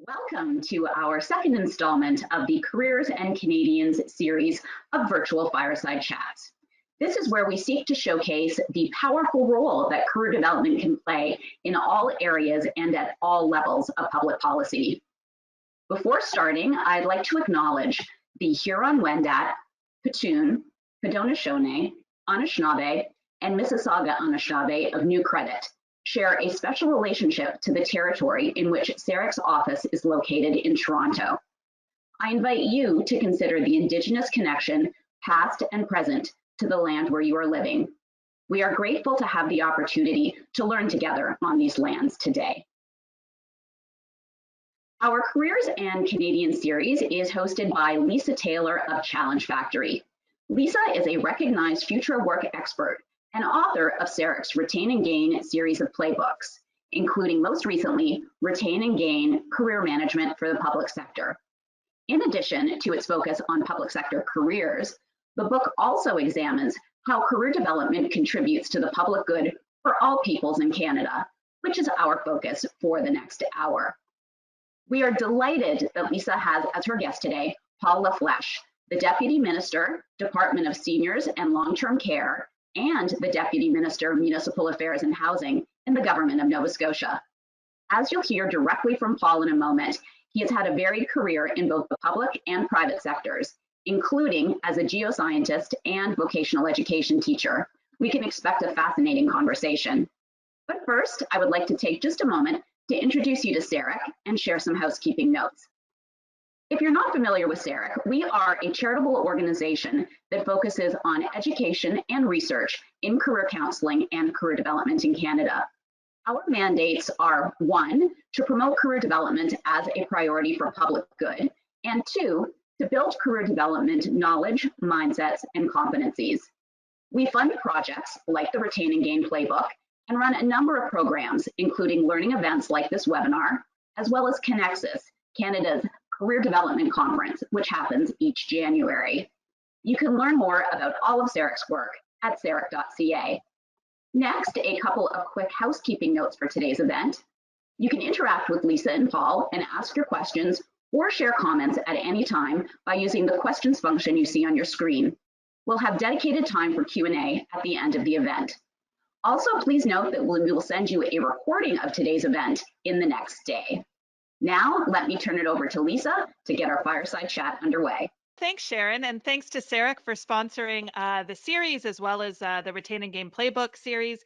Welcome to our second installment of the Careers and Canadians series of virtual fireside chats. This is where we seek to showcase the powerful role that career development can play in all areas and at all levels of public policy. Before starting, I'd like to acknowledge the Huron-Wendat, Petun, Haudenosaunee, Anishinaabe, and Mississauga Anishinaabe of New Credit share a special relationship to the territory in which CERIC's office is located in Toronto. I invite you to consider the Indigenous connection, past and present, to the land where you are living. We are grateful to have the opportunity to learn together on these lands today. Our Careers and Canadian series is hosted by Lisa Taylor of Challenge Factory. Lisa is a recognized future work expert and author of CERIC's Retain and Gain series of playbooks, including most recently, Retain and Gain Career Management for the Public Sector. In addition to its focus on public sector careers, the book also examines how career development contributes to the public good for all peoples in Canada, which is our focus for the next hour. We are delighted that Lisa has as her guest today, Paul LaFleche, the Deputy Minister, Department of Seniors and Long-Term Care, and the Deputy Minister of Municipal Affairs and Housing in the Government of Nova Scotia. As you'll hear directly from Paul in a moment, he has had a varied career in both the public and private sectors, including as a geoscientist and vocational education teacher. We can expect a fascinating conversation. But first, I would like to take just a moment to introduce you to CERIC and share some housekeeping notes. If you're not familiar with CERIC, we are a charitable organization that focuses on education and research in career counseling and career development in Canada. Our mandates are 1, to promote career development as a priority for public good, and 2, to build career development knowledge, mindsets, and competencies. We fund projects like the Retain and Gain Playbook and run a number of programs, including learning events like this webinar, as well as Connexus, Canada's Career Development Conference, which happens each January. You can learn more about all of CERIC's work at ceric.ca. Next, a couple of quick housekeeping notes for today's event. You can interact with Lisa and Paul and ask your questions or share comments at any time by using the questions function you see on your screen. We'll have dedicated time for Q&A at the end of the event. Also, please note that we will send you a recording of today's event in the next day. Now, let me turn it over to Lisa to get our fireside chat underway. Thanks, Sharon, and thanks to CERIC for sponsoring the series as well as the Retain and Gain Playbook series.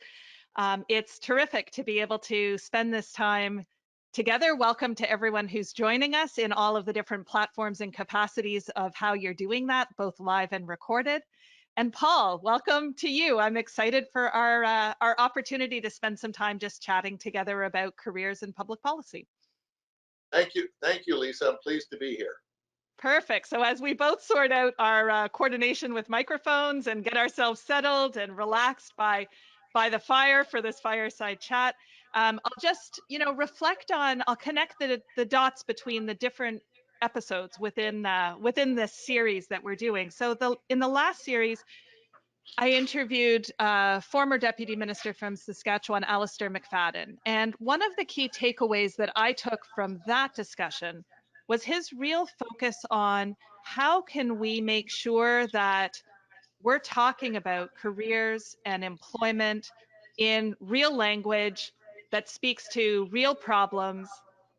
It's terrific to be able to spend this time together. Welcome to everyone who's joining us in all of the different platforms and capacities of how you're doing that, both live and recorded. And Paul, welcome to you. I'm excited for our opportunity to spend some time just chatting together about careers and public policy. Thank you, Lisa. I'm pleased to be here. Perfect. So as we both sort out our coordination with microphones and get ourselves settled and relaxed by the fire for this fireside chat, I'll just reflect on. I'll connect the dots between the different episodes within this series that we're doing. So in the last series, I interviewed former Deputy Minister from Saskatchewan, Alistair McFadden. And one of the key takeaways that I took from that discussion was his real focus on how can we make sure that we're talking about careers and employment in real language that speaks to real problems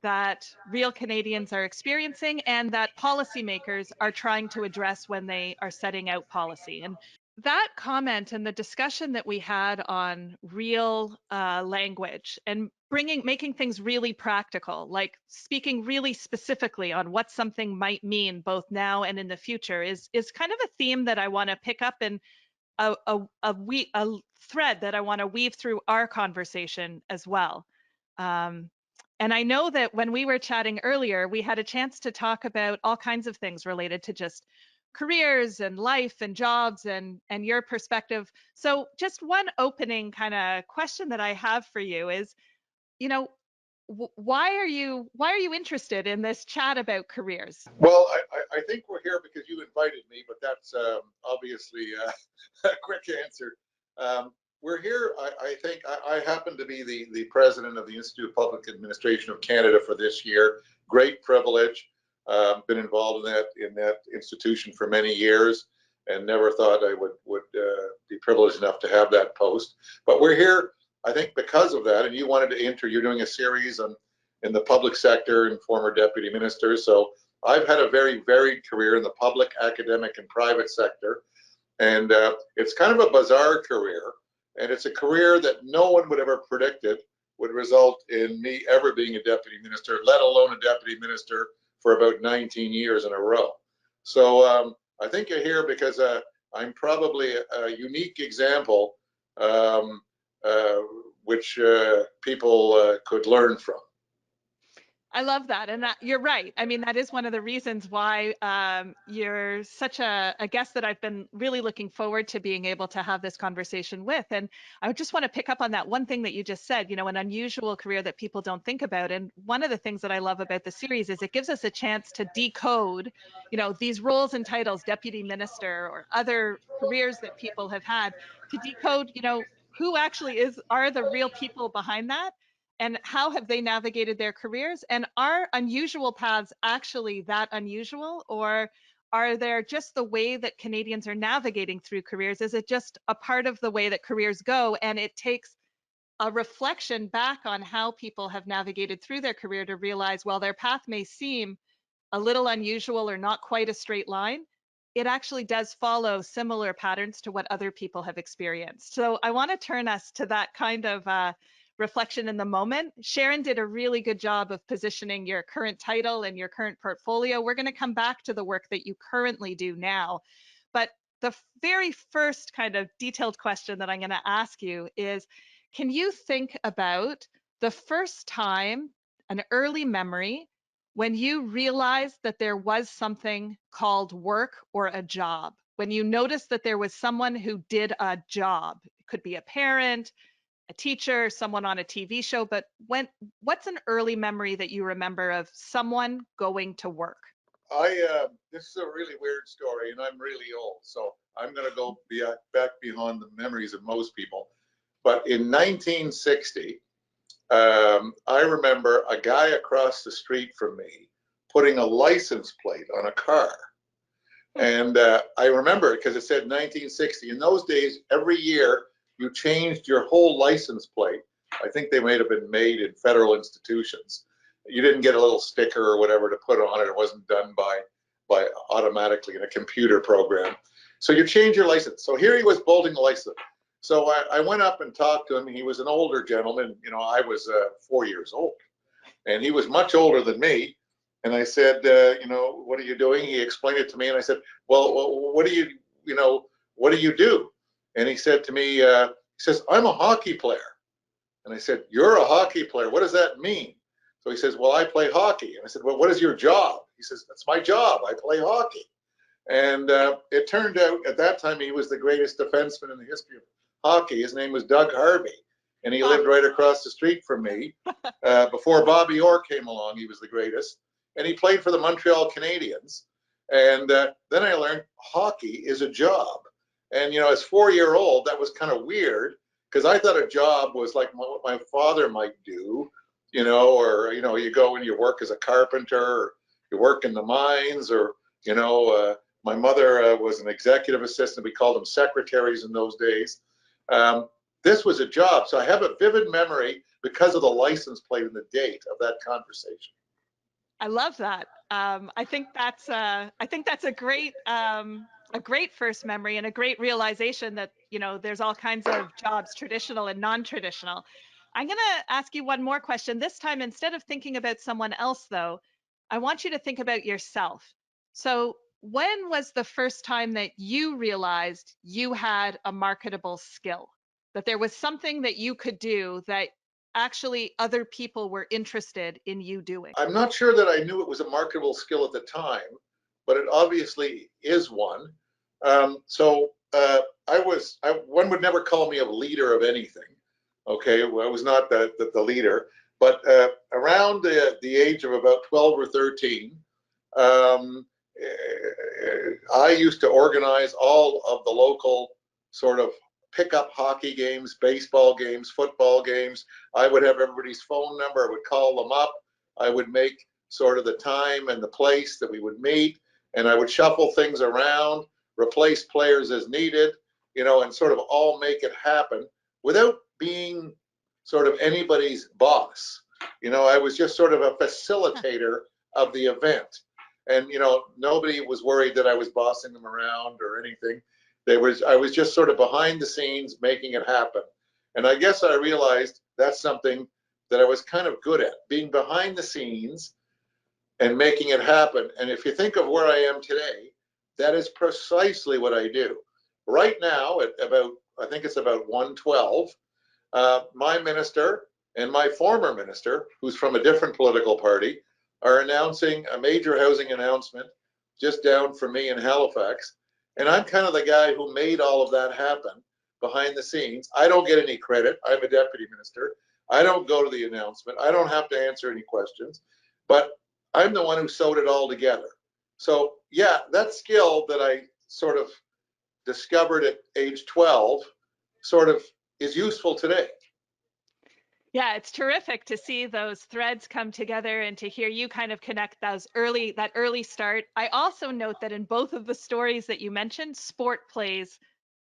that real Canadians are experiencing and that policymakers are trying to address when they are setting out policy. And that comment and the discussion that we had on real language and making things really practical, like speaking really specifically on what something might mean both now and in the future is kind of a theme that I want to pick up and a thread that I want to weave through our conversation as well. And I know that when we were chatting earlier, we had a chance to talk about all kinds of things related to just careers and life and jobs and your perspective. So just one opening kind of question that I have for you is, why are you interested in this chat about careers? Well, I think we're here because you invited me, but that's obviously a quick answer. We're here, I think, I happen to be the president of the Institute of Public Administration of Canada for this year, great privilege. Been involved in that institution for many years, and never thought I would be privileged enough to have that post. But we're here, I think, because of that. And you wanted to enter. You're doing a series in the public sector and former deputy ministers. So I've had a very varied career in the public, academic, and private sector. And it's kind of a bizarre career. And it's a career that no one would ever predicted would result in me ever being a deputy minister, let alone a deputy minister for about 19 years in a row. So I think you're here because I'm probably a unique example which people could learn from. I love that. And you're right. I mean, that is one of the reasons why you're such a guest that I've been really looking forward to being able to have this conversation with. And I just want to pick up on that one thing that you just said, you know, an unusual career that people don't think about. And one of the things that I love about the series is it gives us a chance to decode, you know, these roles and titles, deputy minister or other careers that people have had, to decode, you know, who actually are the real people behind that. And how have they navigated their careers? And are unusual paths actually that unusual? Or are there just the way that Canadians are navigating through careers? Is it just a part of the way that careers go? And it takes a reflection back on how people have navigated through their career to realize, while their path may seem a little unusual or not quite a straight line, it actually does follow similar patterns to what other people have experienced. So I want to turn us to that kind of reflection in the moment. Sharon did a really good job of positioning your current title and your current portfolio. We're going to come back to the work that you currently do now. But the very first kind of detailed question that I'm going to ask you is, can you think about the first time, an early memory, when you realized that there was something called work or a job? When you noticed that there was someone who did a job? It could be a parent, a teacher, someone on a TV show, but what's an early memory that you remember of someone going to work? This is a really weird story, and I'm really old, so I'm going to go back beyond the memories of most people. But in 1960, I remember a guy across the street from me putting a license plate on a car. And I remember it because it said 1960. In those days, every year, you changed your whole license plate. I think they might have been made in federal institutions. You didn't get a little sticker or whatever to put on it. It wasn't done by automatically in a computer program. So you change your license. So here he was bolting the license. So I went up and talked to him. He was an older gentleman. You know, I was 4 years old, and he was much older than me. And I said, you know, what are you doing? He explained it to me, and I said, well, what do you do? And he said to me, he says, I'm a hockey player. And I said, you're a hockey player. What does that mean? So he says, well, I play hockey. And I said, well, what is your job? He says, that's my job. I play hockey. And it turned out at that time he was the greatest defenseman in the history of hockey. His name was Doug Harvey, and he lived right across the street from me. Before Bobby Orr came along, he was the greatest. And he played for the Montreal Canadiens. And then I learned hockey is a job. And, you know, as 4-year-old, that was kind of weird because I thought a job was like what my father might do, you know, or, you know, you go and you work as a carpenter, or you work in the mines, or, you know, my mother was an executive assistant. We called them secretaries in those days. This was a job. So I have a vivid memory because of the license plate and the date of that conversation. I love that. I think that's a great first memory and a great realization that, you know, there's all kinds of jobs, traditional and non-traditional. I'm going to ask you one more question. This time, instead of thinking about someone else, though, I want you to think about yourself. So when was the first time that you realized you had a marketable skill, that there was something that you could do that actually other people were interested in you doing? I'm not sure that I knew it was a marketable skill at the time, but it obviously is one. One would never call me a leader of anything. Okay, well, I was not the leader, but around the age of about 12 or 13, I used to organize all of the local sort of pickup hockey games, baseball games, football games. I would have everybody's phone number. I would call them up. I would make sort of the time and the place that we would meet, and I would shuffle things around, replace players as needed, you know, and sort of all make it happen without being sort of anybody's boss. You know, I was just sort of a facilitator of the event. And, you know, nobody was worried that I was bossing them around or anything. I was just sort of behind the scenes making it happen. And I guess I realized that's something that I was kind of good at, being behind the scenes and making it happen. And if you think of where I am today, that is precisely what I do. Right now, at about, I think it's about 1:12, my minister and my former minister, who's from a different political party, are announcing a major housing announcement just down from me in Halifax. And I'm kind of the guy who made all of that happen behind the scenes. I don't get any credit. I'm a deputy minister. I don't go to the announcement. I don't have to answer any questions, but I'm the one who sewed it all together. So yeah, that skill that I sort of discovered at age 12 sort of is useful today. Yeah, it's terrific to see those threads come together and to hear you kind of connect that early start. I also note that in both of the stories that you mentioned, sport plays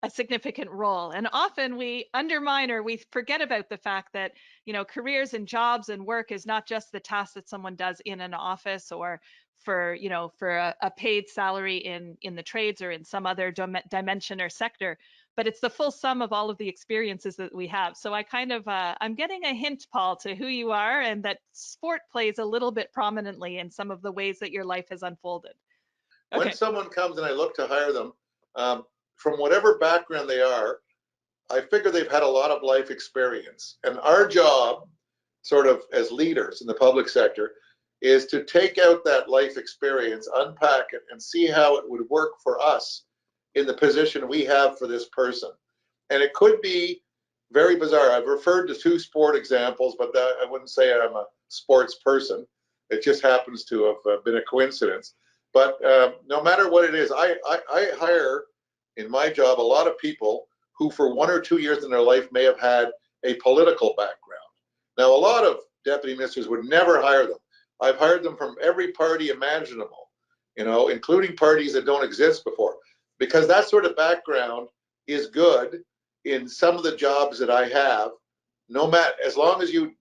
a significant role. And often we undermine or we forget about the fact that, you know, careers and jobs and work is not just the task that someone does in an office or for, you know, for a paid salary in the trades or in some other dimension or sector, but it's the full sum of all of the experiences that we have. So I kind of, I'm getting a hint, Paul, to who you are and that sport plays a little bit prominently in some of the ways that your life has unfolded. Okay. When someone comes and I look to hire them, from whatever background they are, I figure they've had a lot of life experience. And our job, sort of as leaders in the public sector, is to take out that life experience, unpack it, and see how it would work for us in the position we have for this person. And it could be very bizarre. I've referred to 2 sport examples, but I wouldn't say I'm a sports person. It just happens to have been a coincidence. But no matter what it is, I hire in my job a lot of people who for 1 or 2 years in their life may have had a political background. Now, a lot of deputy ministers would never hire them. I've hired them from every party imaginable, you know, including parties that don't exist before, because that sort of background is good in some of the jobs that I have, no matter, as long as you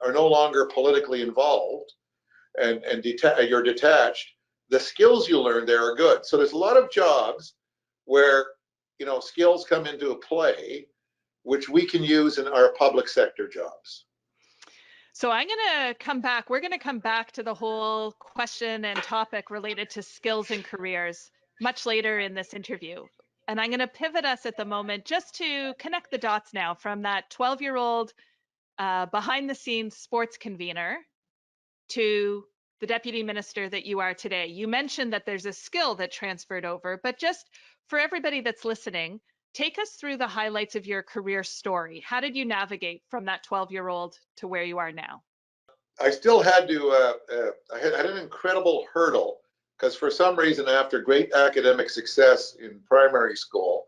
are no longer politically involved and you're detached, the skills you learn there are good. So there's a lot of jobs where, you know, skills come into play, which we can use in our public sector jobs. So I'm going to come back. We're going to come back to the whole question and topic related to skills and careers much later in this interview. And I'm going to pivot us at the moment just to connect the dots now from that 12-year-old behind the scenes sports convener to the deputy minister that you are today. You mentioned that there's a skill that transferred over, but just for everybody that's listening, take us through the highlights of your career story. How did you navigate from that 12-year-old to where you are now? I still had to, I had an incredible hurdle because for some reason, after great academic success in primary school,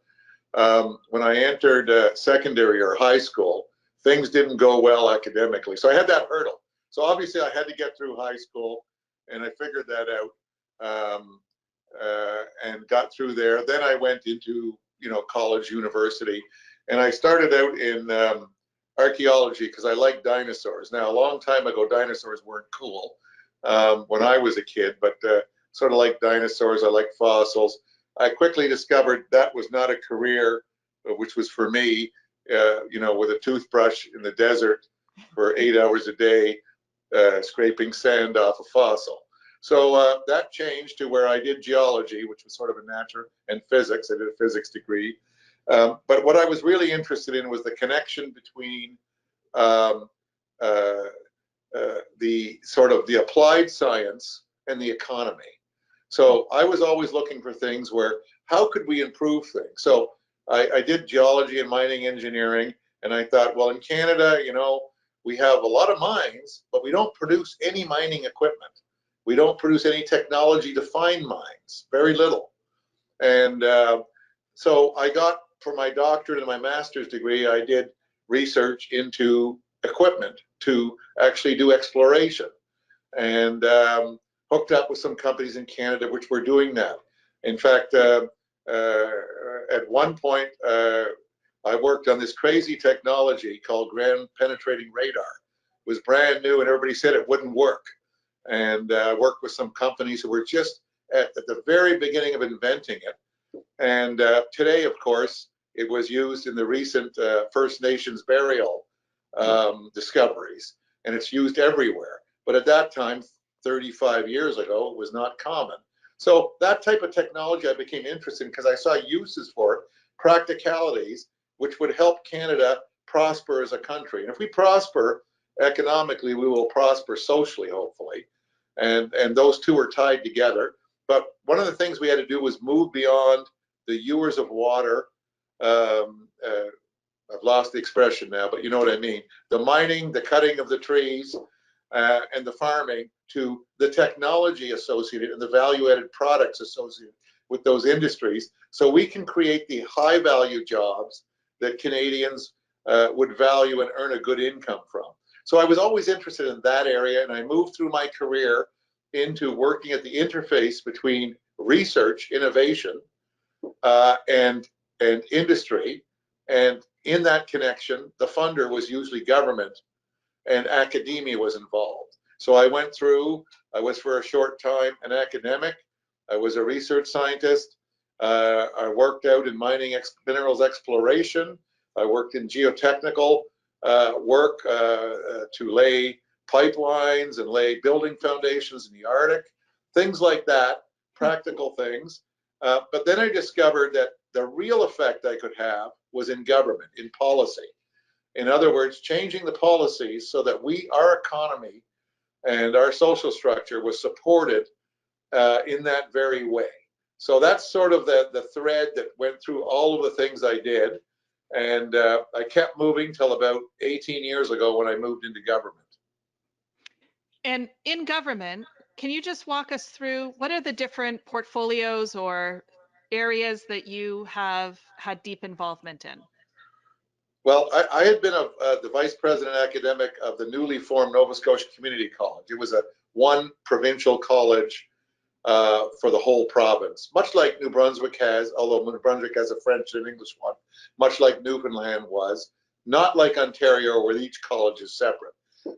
when I entered secondary or high school, things didn't go well academically. So I had that hurdle. So obviously I had to get through high school, and I figured that out and got through there. Then I went into, you know, college, university, and I started out in archaeology because I like dinosaurs. Now, a long time ago, dinosaurs weren't cool when I was a kid, but sort of like dinosaurs, I like fossils. I quickly discovered that was not a career which was for me, you know, with a toothbrush in the desert for 8 hours a day, scraping sand off a fossil. So that changed to where I did geology, which was sort of a natural, and physics. I did a physics degree. But what I was really interested in was the connection between the sort of the applied science and the economy. So I was always looking for things where, how could we improve things? So I did geology and mining engineering, and I thought, well, in Canada, you know, we have a lot of mines, but we don't produce any mining equipment. We don't produce any technology to find mines, very little. And so I got, for my doctorate and my master's degree, I did research into equipment to actually do exploration. and hooked up with some companies in Canada which were doing that. In fact, at one point, I worked on this crazy technology called ground penetrating radar. It was brand new and everybody said it wouldn't work. And worked with some companies who were just at the very beginning of inventing it. And today, of course, it was used in the recent First Nations burial discoveries, and it's used everywhere. But at that time, 35 years ago, it was not common. So that type of technology I became interested in because I saw uses for it, practicalities, which would help Canada prosper as a country. And if we prosper economically, we will prosper socially, hopefully. And those two are tied together. But one of the things we had to do was move beyond the ewers of water. I've lost the expression now, but you know what I mean. The mining, the cutting of the trees, and the farming, to the technology associated and the value-added products associated with those industries, so we can create the high-value jobs that Canadians would value and earn a good income from. So I was always interested in that area, and I moved through my career into working at the interface between research, innovation, and industry. And in that connection, the funder was usually government, and academia was involved. So I went through, I was for a short time an academic, I was a research scientist, I worked out in minerals exploration, I worked in geotechnical work to lay pipelines and lay building foundations in the Arctic, things like that, practical things. But then I discovered that the real effect I could have was in government, in policy. In other words, changing the policies so that our economy and our social structure was supported in that very way. So that's sort of the thread that went through all of the things I did. And I kept moving till about 18 years ago when I moved into government. And in government, can you just walk us through what are the different portfolios or areas that you have had deep involvement in? Well, I had been the vice president academic of the newly formed Nova Scotia Community College. It was a one provincial college for the whole province, much like New Brunswick has, although New Brunswick has a French and English one, much like Newfoundland was, not like Ontario where each college is separate.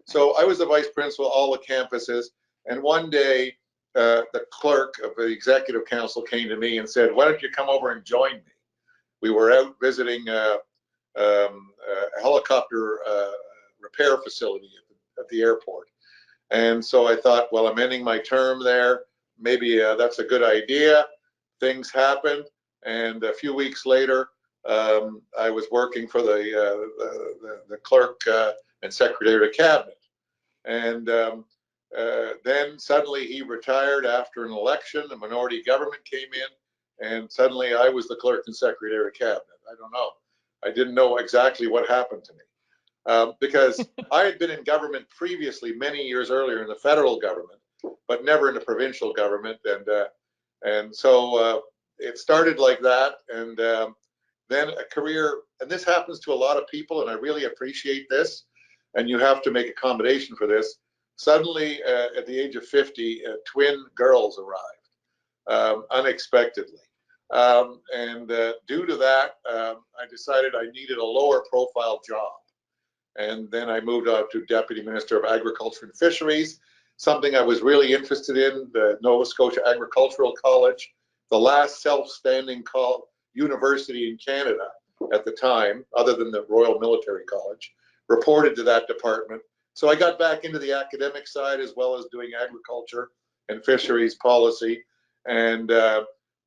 So I was the vice principal, all the campuses, and one day the clerk of the executive council came to me and said, "Why don't you come over and join me?" We were out visiting a helicopter repair facility at the airport. And so I thought, well, I'm ending my term there. Maybe that's a good idea. Things happened. And a few weeks later, I was working for the clerk and secretary of cabinet. And then suddenly he retired after an election. A minority government came in, and suddenly I was the clerk and secretary of cabinet. I don't know. I didn't know exactly what happened to me because I had been in government previously many years earlier in the federal government, but never in the provincial government. And so it started like that. And then a career, and this happens to a lot of people, and I really appreciate this, and you have to make accommodation for this. Suddenly, at the age of 50, twin girls arrived unexpectedly. And due to that, I decided I needed a lower profile job. And then I moved on to Deputy Minister of Agriculture and Fisheries, something I was really interested in, the Nova Scotia Agricultural College, the last self-standing university in Canada at the time, other than the Royal Military College, reported to that department. So I got back into the academic side as well as doing agriculture and fisheries policy, and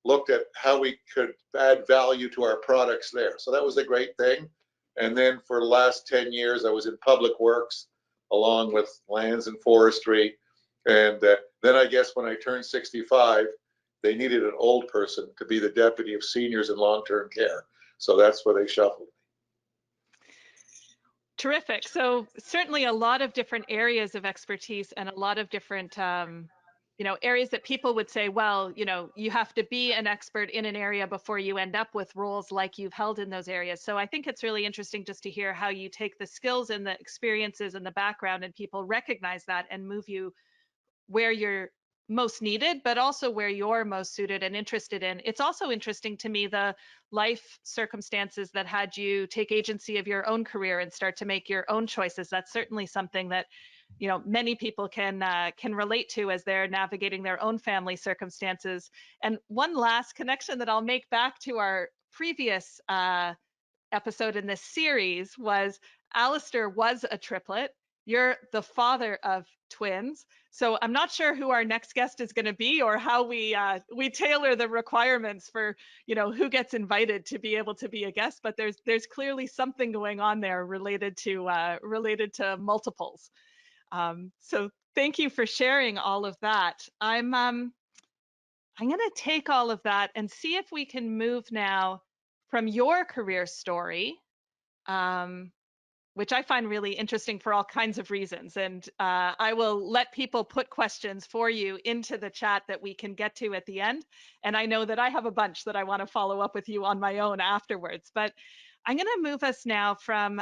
looked at how we could add value to our products there. So that was a great thing. And then for the last 10 years, I was in public works along with lands and forestry. And then I guess when I turned 65, they needed an old person to be the deputy of seniors and long-term care. So that's where they shuffled me. Terrific. So certainly a lot of different areas of expertise and a lot of different areas that people would say, well, you have to be an expert in an area before you end up with roles like you've held in those areas. So I think it's really interesting just to hear how you take the skills and the experiences and the background and people recognize that and move you where you're most needed, but also where you're most suited and interested in. It's also interesting to me the life circumstances that had you take agency of your own career and start to make your own choices. That's certainly something that, you know, many people can relate to as they're navigating their own family circumstances. And one last connection that I'll make back to our previous episode in this series was Alistair was a triplet. You're the father of twins. So I'm not sure who our next guest is going to be or how we tailor the requirements for, you know, who gets invited to be able to be a guest. But there's clearly something going on there related to multiples. So thank you for sharing all of that. I'm going to take all of that and see if we can move now from your career story, which I find really interesting for all kinds of reasons. And I will let people put questions for you into the chat that we can get to at the end. And I know that I have a bunch that I want to follow up with you on my own afterwards. But I'm going to move us now from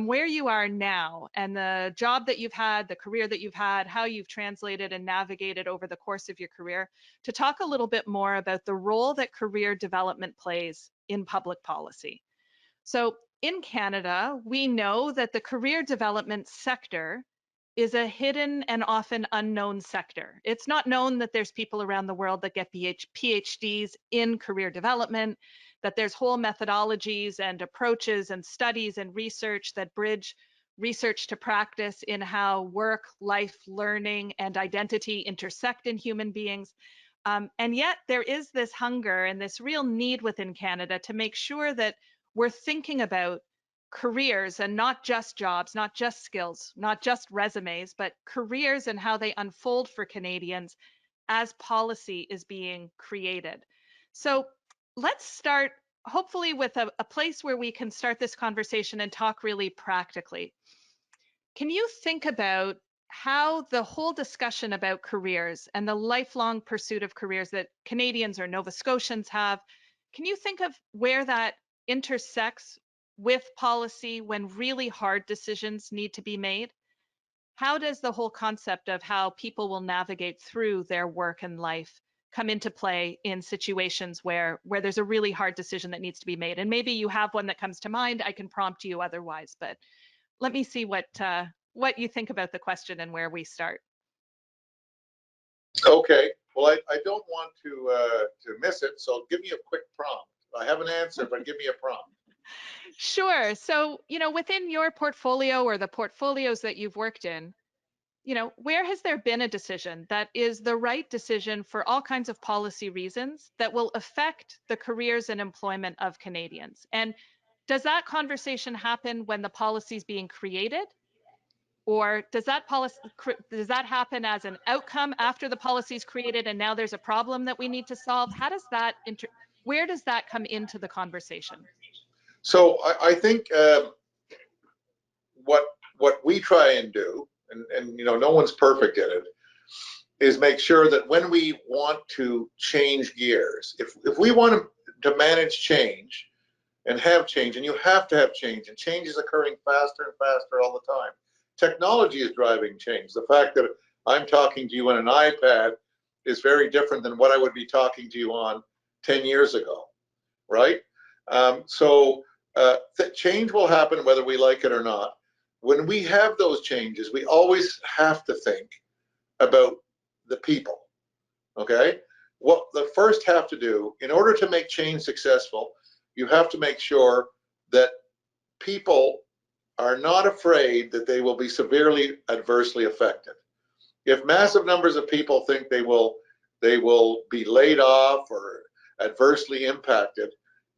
where you are now and the job that you've had, the career that you've had, how you've translated and navigated over the course of your career, to talk a little bit more about the role that career development plays in public policy. So in Canada, we know that the career development sector is a hidden and often unknown sector. It's not known that there's people around the world that get PhDs in career development, that there's whole methodologies and approaches and studies and research that bridge research to practice in how work, life, learning, and identity intersect in human beings. And yet there is this hunger and this real need within Canada to make sure that we're thinking about careers and not just jobs, not just skills, not just resumes, but careers and how they unfold for Canadians as policy is being created. So let's start hopefully with a place where we can start this conversation and talk really practically. Can you think about how the whole discussion about careers and the lifelong pursuit of careers that Canadians or Nova Scotians have, can you think of where that intersects with policy when really hard decisions need to be made? How does the whole concept of how people will navigate through their work and life come into play in situations where there's a really hard decision that needs to be made? And maybe you have one that comes to mind. I can prompt you otherwise, but let me see what you think about the question and where we start. Okay. Well, I don't want to miss it, so give me a quick prompt. I have an answer, but give me a prompt. Sure. So, you know, within your portfolio or the portfolios that you've worked in, you know, where has there been a decision that is the right decision for all kinds of policy reasons that will affect the careers and employment of Canadians? And does that conversation happen when the policy is being created? Or does that happen as an outcome after the policy is created and now there's a problem that we need to solve? How does that, where does that come into the conversation? So I think what we try and do, and you know, no one's perfect at it, is make sure that when we want to change gears, if we want to manage change and have change, and you have to have change, and change is occurring faster and faster all the time. Technology is driving change. The fact that I'm talking to you on an iPad is very different than what I would be talking to you on 10 years ago, right? Change will happen whether we like it or not. When we have those changes, we always have to think about the people, okay? What the first have to do, in order to make change successful, you have to make sure that people are not afraid that they will be severely adversely affected. If massive numbers of people think they will be laid off or adversely impacted,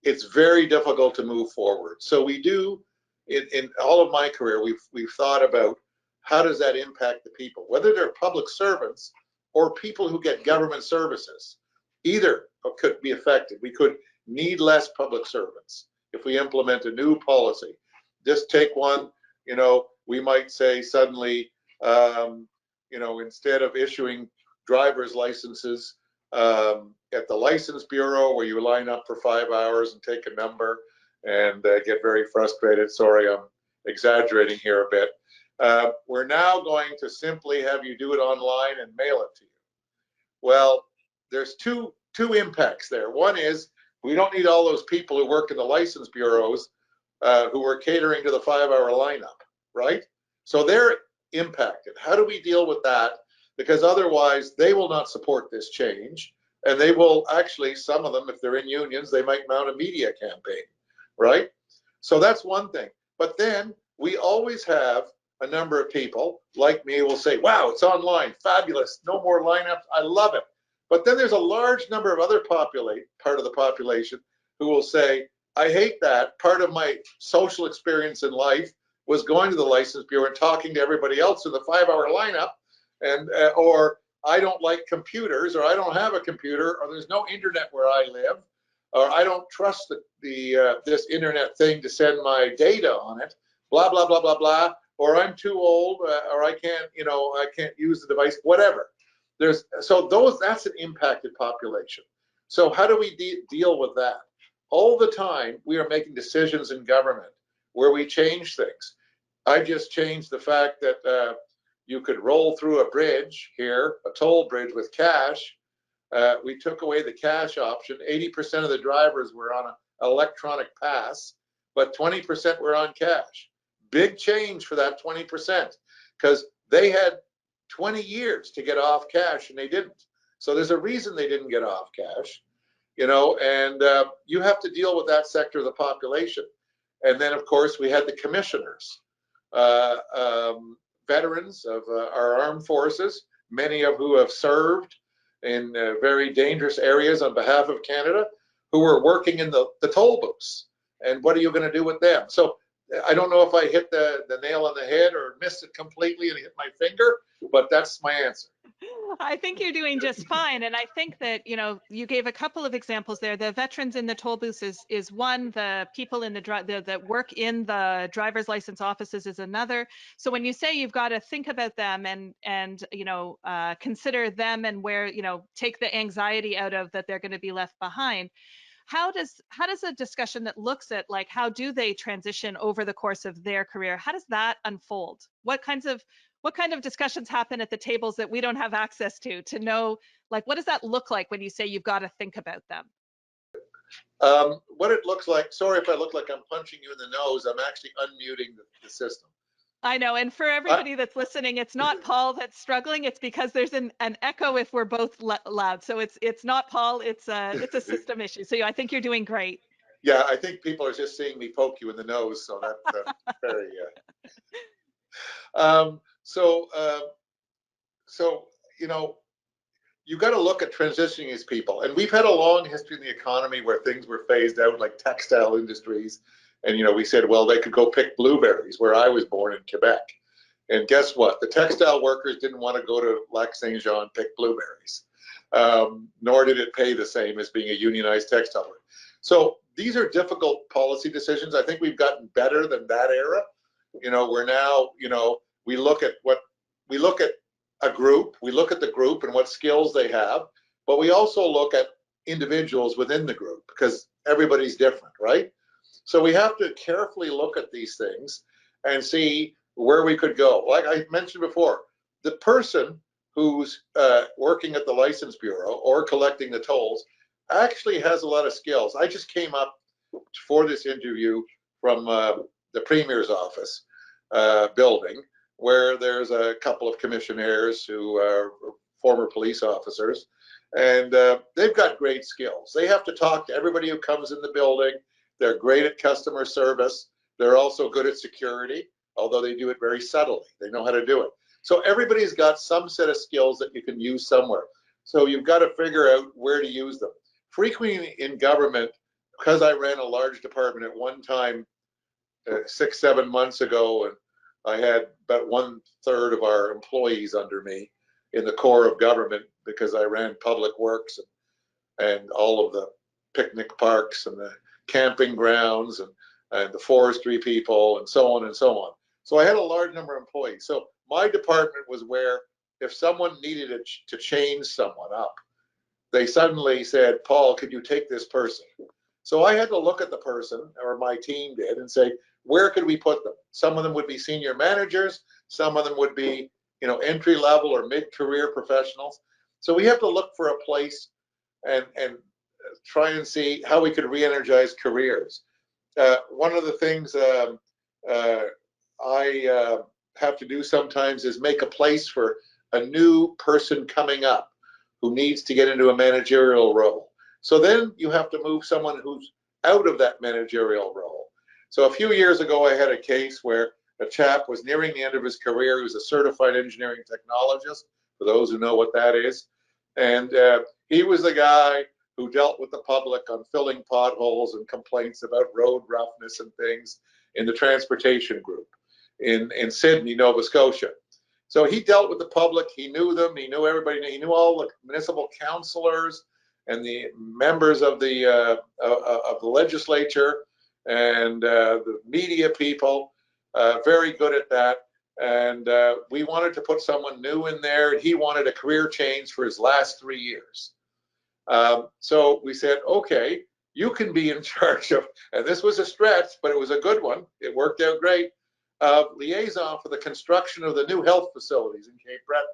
it's very difficult to move forward. So we do, in all of my career, we've thought about how does that impact the people, whether they're public servants or people who get government services. Either could be affected. We could need less public servants if we implement a new policy. Just take one, you know, we might say suddenly, you know, instead of issuing driver's licenses at the license bureau where you line up for 5 hours and take a number and get very frustrated. Sorry, I'm exaggerating here a bit. We're now going to simply have you do it online and mail it to you. Well, there's two impacts there. One is we don't need all those people who work in the license bureaus who were catering to the 5-hour lineup, right? So they're impacted. How do we deal with that? Because otherwise they will not support this change, and they will actually, some of them, if they're in unions, they might mount a media campaign, right? So that's one thing. But then we always have a number of people like me will say, wow, it's online, fabulous, no more lineups, I love it. But then there's a large number of other part of the population who will say, I hate that. Part of my social experience in life was going to the license bureau and talking to everybody else in the 5-hour lineup, and or I don't like computers, or I don't have a computer, or there's no internet where I live, or I don't trust this internet thing to send my data on it, blah, blah, blah, blah, blah, or I'm too old, or I can't, I can't use the device, whatever. That's an impacted population. So how do we deal with that? All the time, we are making decisions in government where we change things. I just changed the fact that you could roll through a bridge here, a toll bridge with cash. We took away the cash option. 80% of the drivers were on an electronic pass, but 20% were on cash. Big change for that 20%, because they had 20 years to get off cash and they didn't. So there's a reason they didn't get off cash, and you have to deal with that sector of the population. And then, of course, we had the commissioners, veterans of our armed forces, many of who have served in very dangerous areas on behalf of Canada, who were working in the toll booths. And what are you going to do with them? So I don't know if I hit the nail on the head or missed it completely and hit my finger, but that's my answer. I think you're doing just fine. And I think that, you gave a couple of examples there. The veterans in the toll booths is one. The people in that work in the driver's license offices is another. So when you say you've got to think about them and consider them, and where, take the anxiety out of that they're going to be left behind. How does a discussion that looks at, like, how do they transition over the course of their career, how does that unfold? What kind of discussions happen at the tables that we don't have access to know, like, what does that look like when you say you've got to think about them? What it looks like, sorry if I look like I'm punching you in the nose, I'm actually unmuting the system. I know, and for everybody that's listening, it's not Paul that's struggling. It's because there's an echo if we're both loud. So it's not Paul. It's a system issue. So I think you're doing great. Yeah, I think people are just seeing me poke you in the nose, so that's very. So you got to look at transitioning these people, and we've had a long history in the economy where things were phased out, like textile industries. And, we said, well, they could go pick blueberries, where I was born in Quebec. And guess what? The textile workers didn't want to go to Lac Saint Jean and pick blueberries, nor did it pay the same as being a unionized textile worker. So these are difficult policy decisions. I think we've gotten better than that era. We're now, we look at a group, we look at the group and what skills they have, but we also look at individuals within the group, because everybody's different, right? So we have to carefully look at these things and see where we could go. Like I mentioned before, the person who's working at the license bureau or collecting the tolls actually has a lot of skills. I just came up for this interview from the Premier's office building, where there's a couple of commissionaires who are former police officers, and they've got great skills. They have to talk to everybody who comes in the building. They're great at customer service. They're also good at security, although they do it very subtly. They know how to do it. So everybody's got some set of skills that you can use somewhere. So you've got to figure out where to use them. Frequently in government, because I ran a large department at one time 6-7 months ago, and I had about 1/3 of our employees under me in the core of government, because I ran public works and all of the picnic parks and the camping grounds and the forestry people and so on and so on. So I had a large number of employees. So my department was where if someone needed to change someone up, they suddenly said, Paul, could you take this person? So I had to look at the person, or my team did, and say, where could we put them? Some of them would be senior managers. Some of them would be, entry level or mid-career professionals. So we have to look for a place and try and see how we could re-energize careers. One of the things I have to do sometimes is make a place for a new person coming up who needs to get into a managerial role. So then you have to move someone who's out of that managerial role. So a few years ago, I had a case where a chap was nearing the end of his career. He was a certified engineering technologist, for those who know what that is. And he was the guy who dealt with the public on filling potholes and complaints about road roughness and things in the transportation group in Sydney, Nova Scotia. So he dealt with the public, he knew them, he knew everybody, he knew all the municipal councillors and the members of the legislature and the media people, very good at that. And we wanted to put someone new in there, and he wanted a career change for his last 3 years. So we said, okay, you can be in charge of, and this was a stretch, but it was a good one. It worked out great. Liaison for the construction of the new health facilities in Cape Breton.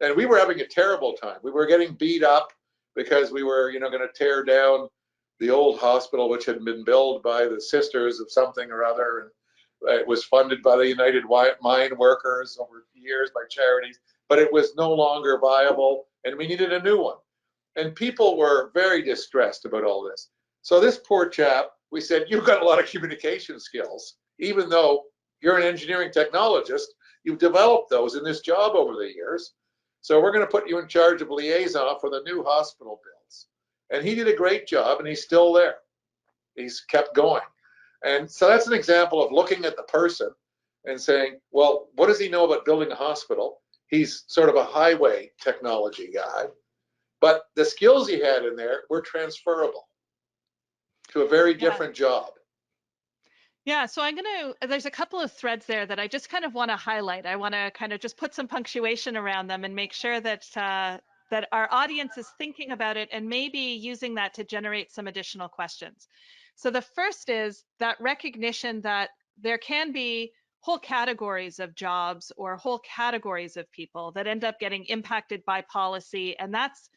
And we were having a terrible time. We were getting beat up because we were, going to tear down the old hospital, which had been built by the sisters of something or other. And it was funded by the United Mine Workers over years by charities, but it was no longer viable, and we needed a new one. And people were very distressed about all this. So this poor chap, we said, you've got a lot of communication skills, even though you're an engineering technologist, you've developed those in this job over the years. So we're going to put you in charge of liaison for the new hospital builds. And he did a great job, and he's still there. He's kept going. And so that's an example of looking at the person and saying, well, what does he know about building a hospital? He's sort of a highway technology guy. But the skills he had in there were transferable to a very different job. Yeah, so there's a couple of threads there that I just kind of want to highlight. I want to kind of just put some punctuation around them and make sure that that our audience is thinking about it and maybe using that to generate some additional questions. So the first is that recognition that there can be whole categories of jobs or whole categories of people that end up getting impacted by policy, and that's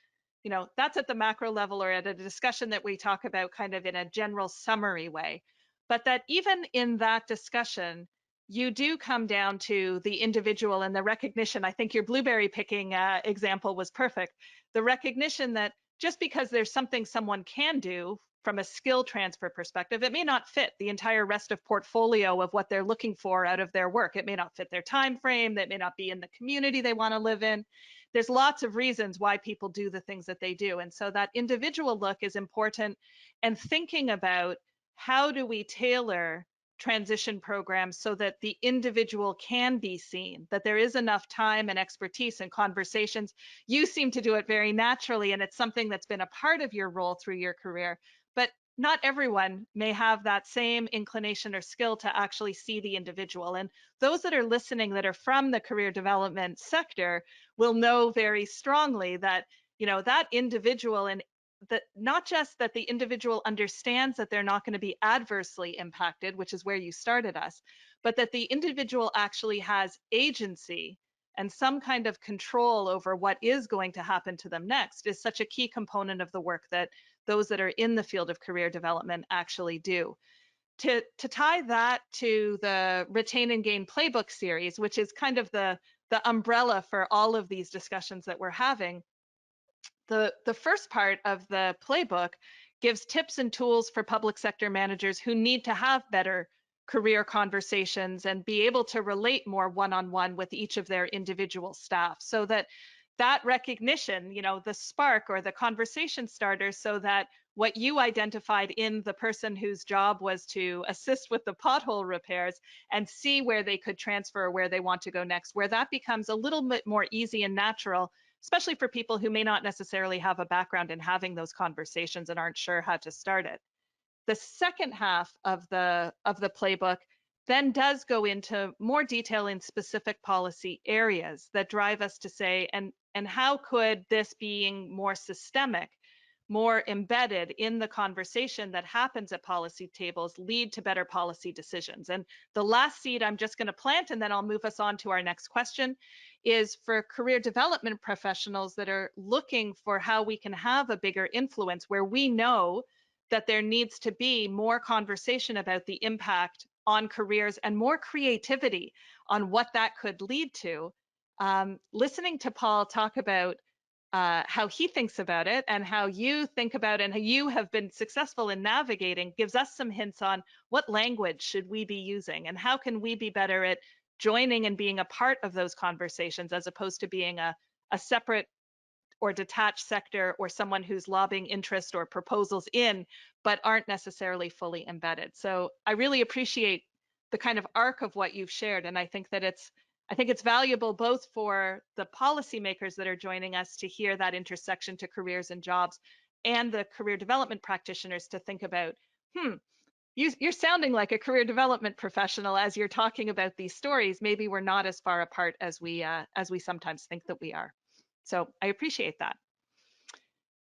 at the macro level or at a discussion that we talk about kind of in a general summary way. But that even in that discussion, you do come down to the individual and the recognition. I think your blueberry picking example was perfect. The recognition that just because there's something someone can do from a skill transfer perspective, it may not fit the entire rest of portfolio of what they're looking for out of their work. It may not fit their time frame. That may not be in the community they want to live in. There's lots of reasons why people do the things that they do. And so that individual look is important, and thinking about how do we tailor transition programs so that the individual can be seen, that there is enough time and expertise and conversations. You seem to do it very naturally, and it's something that's been a part of your role through your career, but not everyone may have that same inclination or skill to actually see the individual. And those that are listening that are from the career development sector will know very strongly that, that individual, and that not just that the individual understands that they're not going to be adversely impacted, which is where you started us, but that the individual actually has agency and some kind of control over what is going to happen to them next is such a key component of the work that those that are in the field of career development actually do. To tie that to the Retain and Gain Playbook series, which is kind of the umbrella for all of these discussions that we're having, the first part of the playbook gives tips and tools for public sector managers who need to have better career conversations and be able to relate more one-on-one with each of their individual staff, so that recognition, the spark or the conversation starter, so that what you identified in the person whose job was to assist with the pothole repairs and see where they could transfer, where they want to go next, where that becomes a little bit more easy and natural, especially for people who may not necessarily have a background in having those conversations and aren't sure how to start it. The second half of the playbook then does go into more detail in specific policy areas that drive us to say, and how could this being more systemic more embedded in the conversation that happens at policy tables lead to better policy decisions. And the last seed I'm just going to plant, and then I'll move us on to our next question, is for career development professionals that are looking for how we can have a bigger influence, where we know that there needs to be more conversation about the impact on careers and more creativity on what that could lead to. Listening to Paul talk about how he thinks about it and how you think about it and how you have been successful in navigating gives us some hints on what language should we be using and how can we be better at joining and being a part of those conversations, as opposed to being a separate or detached sector or someone who's lobbying interest or proposals in, but aren't necessarily fully embedded. So I really appreciate the kind of arc of what you've shared. And I think it's valuable both for the policymakers that are joining us to hear that intersection to careers and jobs, and the career development practitioners to think about, you're sounding like a career development professional as you're talking about these stories. Maybe we're not as far apart as we sometimes think that we are. So I appreciate that.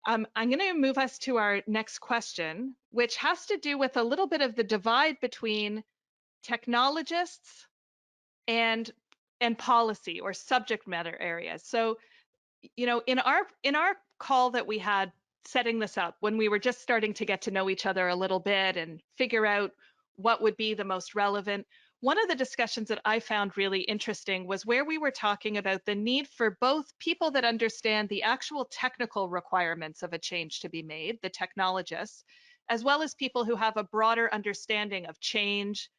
I'm going to move us to our next question, which has to do with a little bit of the divide between technologists and policy or subject matter areas. So, you know, in our call that we had setting this up, when we were just starting to get to know each other a little bit and figure out what would be the most relevant, one of the discussions that I found really interesting was where we were talking about the need for both people that understand the actual technical requirements of a change to be made, the technologists, as well as people who have a broader understanding of change,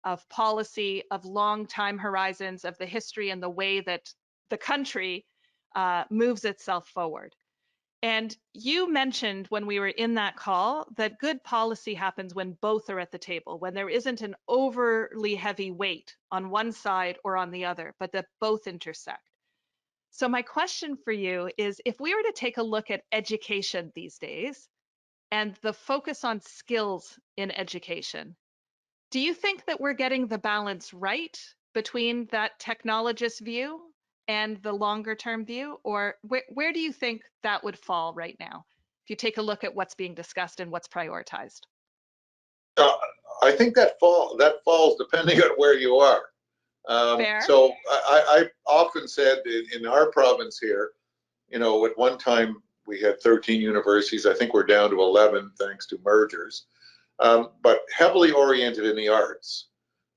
of policy, of long time horizons, of the history and the way that the country moves itself forward. And you mentioned when we were in that call that good policy happens when both are at the table, when there isn't an overly heavy weight on one side or on the other, but that both intersect. So my question for you is, if we were to take a look at education these days and the focus on skills in education, do you think that we're getting the balance right between that technologist view and the longer term view? Or where do you think that would fall right now, if you take a look at what's being discussed and what's prioritized? I think that falls depending on where you are. Fair. So I often said in our province here, you know, at one time we had 13 universities. I think we're down to 11 thanks to mergers, but heavily oriented in the arts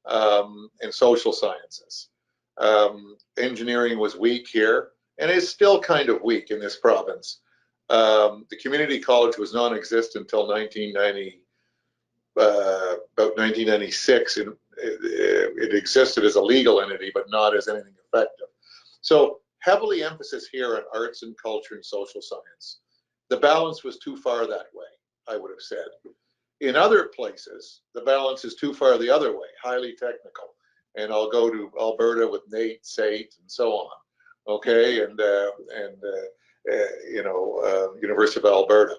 and social sciences. Engineering was weak here and is still kind of weak in this province. The community college was non-existent until about 1996. It existed as a legal entity, but not as anything effective. So heavily emphasis here on arts and culture and social science. The balance was too far that way, I would have said. In other places, the balance is too far the other way, highly technical. And I'll go to Alberta with Nate, Sate, and so on. Okay, and University of Alberta.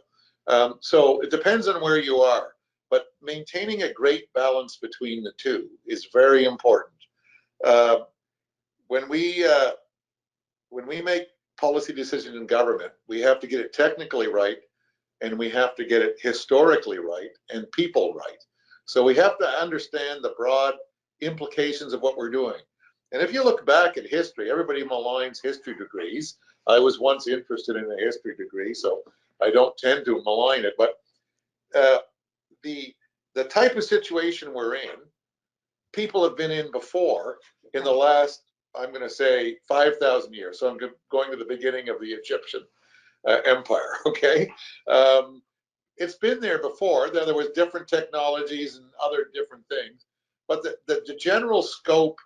So it depends on where you are, but maintaining a great balance between the two is very important. When we make policy decisions in government, we have to get it technically right, and we have to get it historically right and people right. So we have to understand the broad implications of what we're doing. And if you look back at history, everybody maligns history degrees. I was once interested in a history degree, so I don't tend to malign it. But the type of situation we're in, people have been in before in the last, I'm going to say, 5,000 years. So I'm going to the beginning of the Egyptian empire, okay? It's been there before. There was different technologies and other different things. But the general scope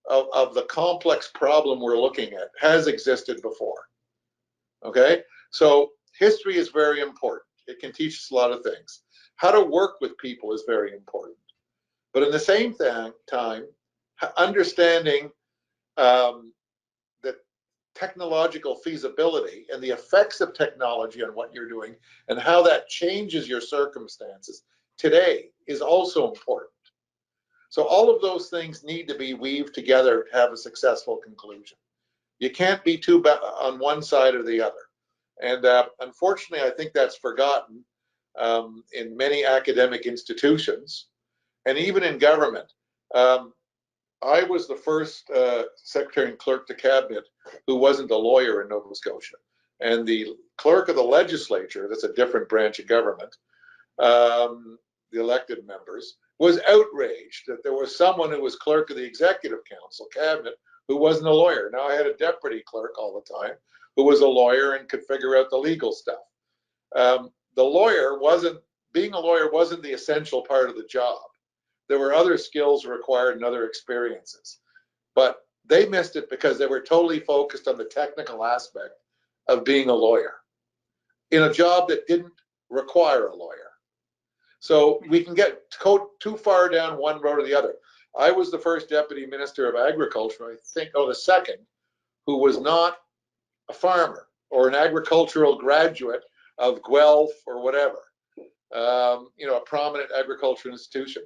of the complex problem we're looking at has existed before, okay? So history is very important. It can teach us a lot of things. How to work with people is very important. But in the same time, understanding the technological feasibility and the effects of technology on what you're doing and how that changes your circumstances today is also important. So all of those things need to be weaved together to have a successful conclusion. You can't be too on one side or the other. And unfortunately, I think that's forgotten in many academic institutions and even in government. I was the first secretary and clerk to cabinet who wasn't a lawyer in Nova Scotia. And the clerk of the legislature, that's a different branch of government, the elected members, was outraged that there was someone who was clerk of the executive council, cabinet, who wasn't a lawyer. Now I had a deputy clerk all the time who was a lawyer and could figure out the legal stuff. Being a lawyer wasn't the essential part of the job. There were other skills required and other experiences, but they missed it because they were totally focused on the technical aspect of being a lawyer in a job that didn't require a lawyer. So we can get too far down one road or the other. I was the first deputy minister of agriculture, I think, the second, who was not a farmer or an agricultural graduate of Guelph or whatever, a prominent agricultural institution.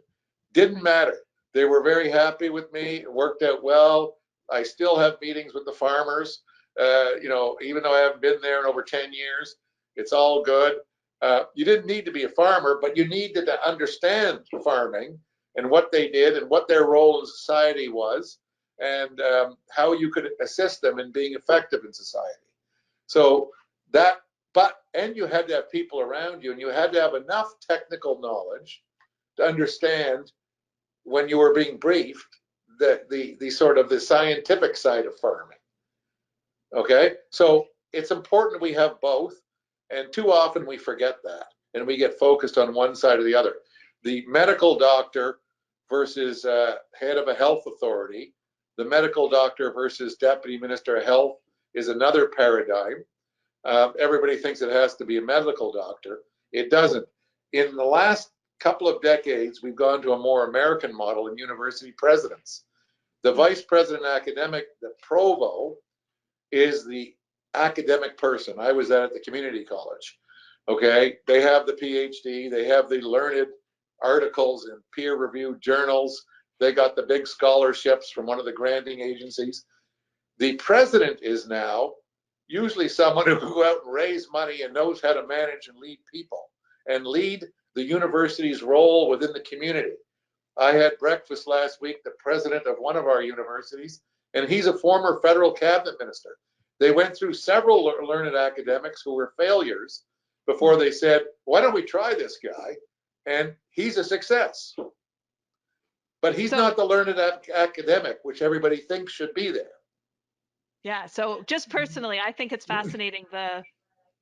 Didn't matter. They were very happy with me. It worked out well. I still have meetings with the farmers, even though I haven't been there in over 10 years. It's all good. You didn't need to be a farmer, but you needed to understand farming and what they did and what their role in society was, and how you could assist them in being effective in society. So and you had to have people around you, and you had to have enough technical knowledge to understand when you were being briefed the sort of the scientific side of farming. Okay, so it's important we have both, and too often we forget that and we get focused on one side or the other. The medical doctor versus head of a health authority, the medical doctor versus deputy minister of health is another paradigm. Everybody thinks it has to be a medical doctor. It doesn't. In the last couple of decades, we've gone to a more American model in university presidents. The vice president academic, the provo, is the academic person. I was at the community college. Okay, they have the PhD, they have the learned articles in peer-reviewed journals, they got the big scholarships from one of the granting agencies. The president is now usually someone who go out and raise money and knows how to manage and lead people and lead the university's role within the community. I had breakfast last week, the president of one of our universities, and he's a former federal cabinet minister. They went through several learned academics who were failures before they said, why don't we try this guy? And he's a success. But he's not the learned academic, which everybody thinks should be there. Yeah, so just personally, I think it's fascinating the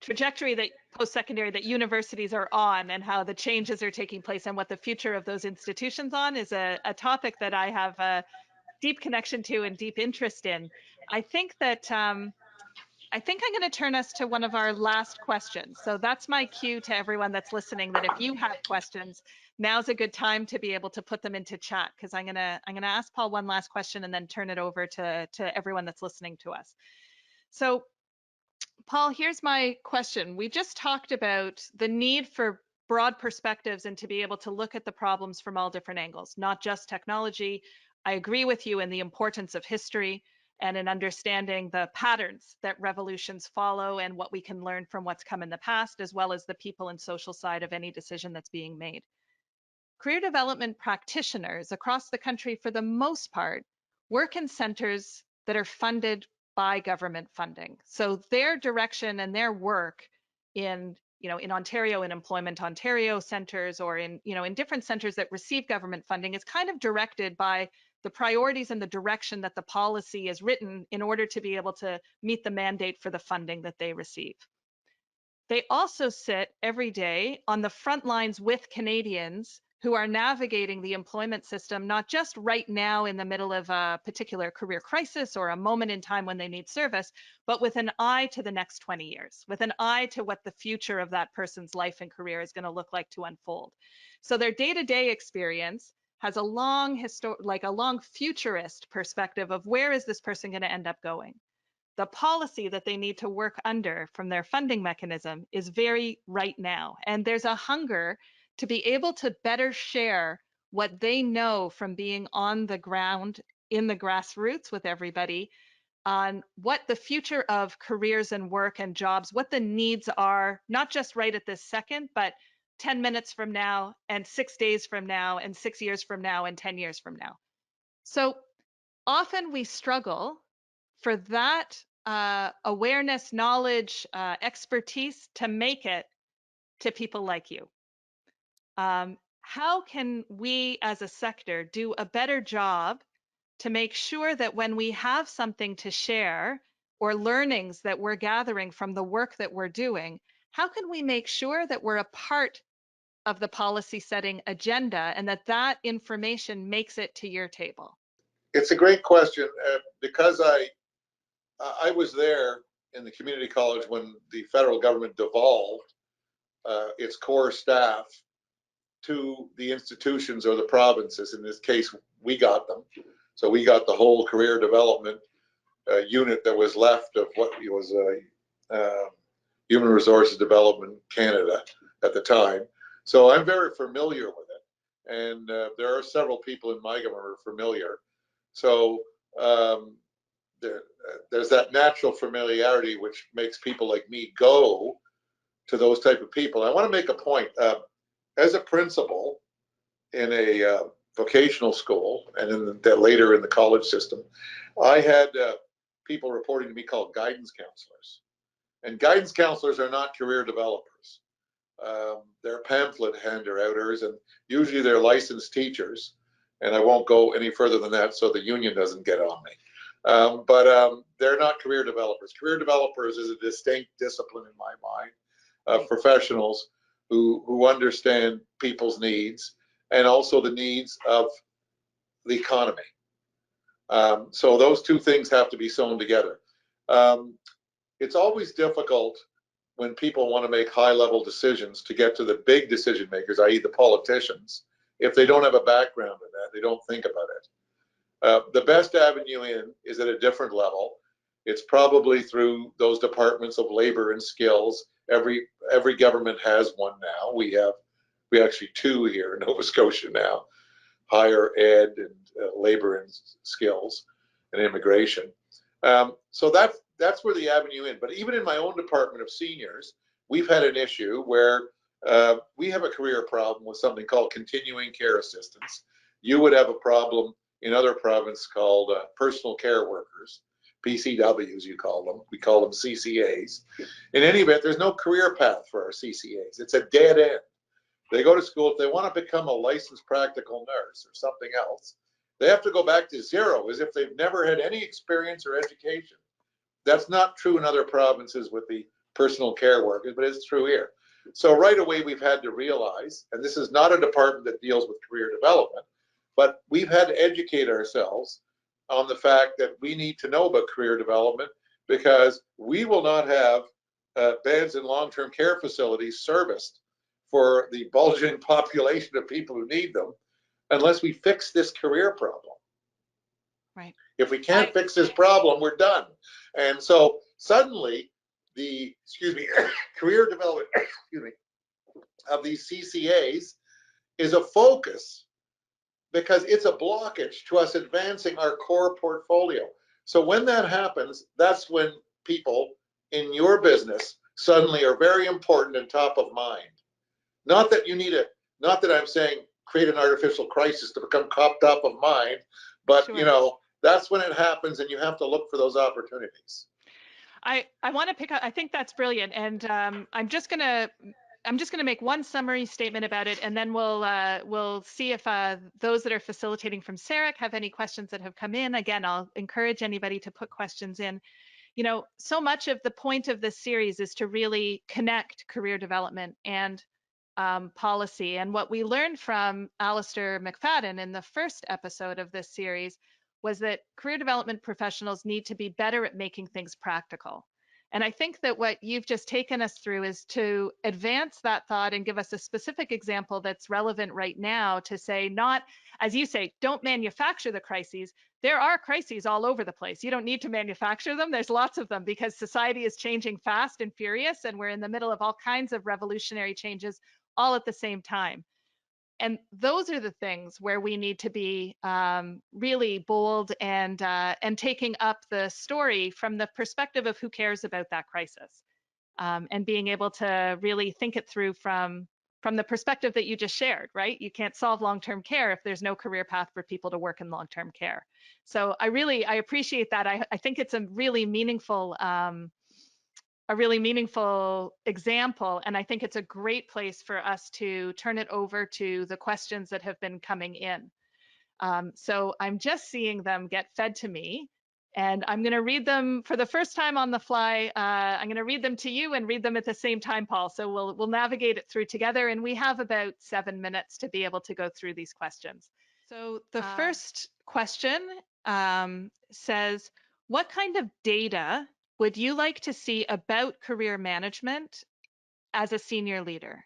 trajectory that post-secondary that universities are on and how the changes are taking place and what the future of those institutions on is a topic that I have a deep connection to and deep interest in. I think that I think I'm going to turn us to one of our last questions. So that's my cue to everyone that's listening, that if you have questions, now's a good time to be able to put them into chat, because I'm going to ask Paul one last question and then turn it over to everyone that's listening to us. So Paul, here's my question. We just talked about the need for broad perspectives and to be able to look at the problems from all different angles, not just technology. I agree with you in the importance of history and in understanding the patterns that revolutions follow and what we can learn from what's come in the past, as well as the people and social side of any decision that's being made. Career development practitioners across the country, for the most part, work in centers that are funded by government funding. So their direction and their work in Ontario, in Employment Ontario centers, or in different centers that receive government funding, is kind of directed by the priorities and the direction that the policy is written in order to be able to meet the mandate for the funding that they receive. They also sit every day on the front lines with Canadians who are navigating the employment system, not just right now in the middle of a particular career crisis or a moment in time when they need service, but with an eye to the next 20 years, with an eye to what the future of that person's life and career is going to look like to unfold. So their day-to-day experience has a long futurist perspective of where is this person going to end up going. The policy that they need to work under from their funding mechanism is very right now. And there's a hunger to be able to better share what they know from being on the ground in the grassroots with everybody, on what the future of careers and work and jobs, what the needs are, not just right at this second, but 10 minutes from now and 6 days from now and 6 years from now and 10 years from now. So often we struggle for that awareness, knowledge, expertise to make it to people like you. How can we as a sector do a better job to make sure that when we have something to share or learnings that we're gathering from the work that we're doing, how can we make sure that we're a part of the policy setting agenda and that that information makes it to your table? It's a great question because I was there in the community college when the federal government devolved its core staff to the institutions or the provinces. In this case, we got them. So we got the whole career development unit that was left of what was Human Resources Development Canada at the time. So I'm very familiar with it. And there are several people in my government who are familiar. So there's that natural familiarity which makes people like me go to those type of people. I want to make a point. As a principal in a vocational school and later in the college system, I had people reporting to me called guidance counselors. And guidance counselors are not career developers. They're pamphlet handouters, and usually they're licensed teachers. And I won't go any further than that so the union doesn't get on me. But they're not career developers. Career developers is a distinct discipline in my mind of professionals who understand people's needs and also the needs of the economy. So those two things have to be sewn together. It's always difficult when people want to make high-level decisions to get to the big decision makers, i.e. the politicians. If they don't have a background in that, they don't think about it. The best avenue in is at a different level. It's probably through those departments of labor and skills. Every government has one now. We actually two here in Nova Scotia now, higher ed and labor and skills and immigration. So that's where the avenue in. But even in my own department of seniors, we've had an issue where we have a career problem with something called continuing care assistants. You would have a problem in other provinces called personal care workers, PCWs you call them. We call them CCAs. In any event, there's no career path for our CCAs. It's a dead end. They go to school. If they want to become a licensed practical nurse or something else, they have to go back to zero as if they've never had any experience or education. That's not true in other provinces with the personal care workers, but it's true here. So right away, we've had to realize, and this is not a department that deals with career development, but we've had to educate ourselves on the fact that we need to know about career development because we will not have beds in long-term care facilities serviced for the bulging population of people who need them unless we fix this career problem. Right. If we can't fix this problem, we're done. And so suddenly the, career development, of these CCAs is a focus because it's a blockage to us advancing our core portfolio. So when that happens, that's when people in your business suddenly are very important and top of mind. Not that you need not that I'm saying create an artificial crisis to become top of mind, but Sure. That's when it happens and you have to look for those opportunities. I want to pick up, I think that's brilliant. And I'm just going to make one summary statement about it, and then we'll see if those that are facilitating from CERIC have any questions that have come in. Again, I'll encourage anybody to put questions in. So much of the point of this series is to really connect career development and policy. And what we learned from Alistair McFadden in the first episode of this series was that career development professionals need to be better at making things practical. And I think that what you've just taken us through is to advance that thought and give us a specific example that's relevant right now to say, not, as you say, don't manufacture the crises. There are crises all over the place. You don't need to manufacture them. There's lots of them because society is changing fast and furious, and we're in the middle of all kinds of revolutionary changes all at the same time. And those are the things where we need to be really bold and taking up the story from the perspective of who cares about that crisis, and being able to really think it through from the perspective that you just shared, right? You can't solve long-term care if there's no career path for people to work in long-term care. So I appreciate that. I think it's a really meaningful example, and I think it's a great place for us to turn it over to the questions that have been coming in. So I'm just seeing them get fed to me, and I'm going to read them for the first time on the fly. I'm going to read them to you and read them at the same time, Paul. So we'll navigate it through together, and we have about 7 minutes to be able to go through these questions. So the first question says, what kind of data would you like to see about career management as a senior leader?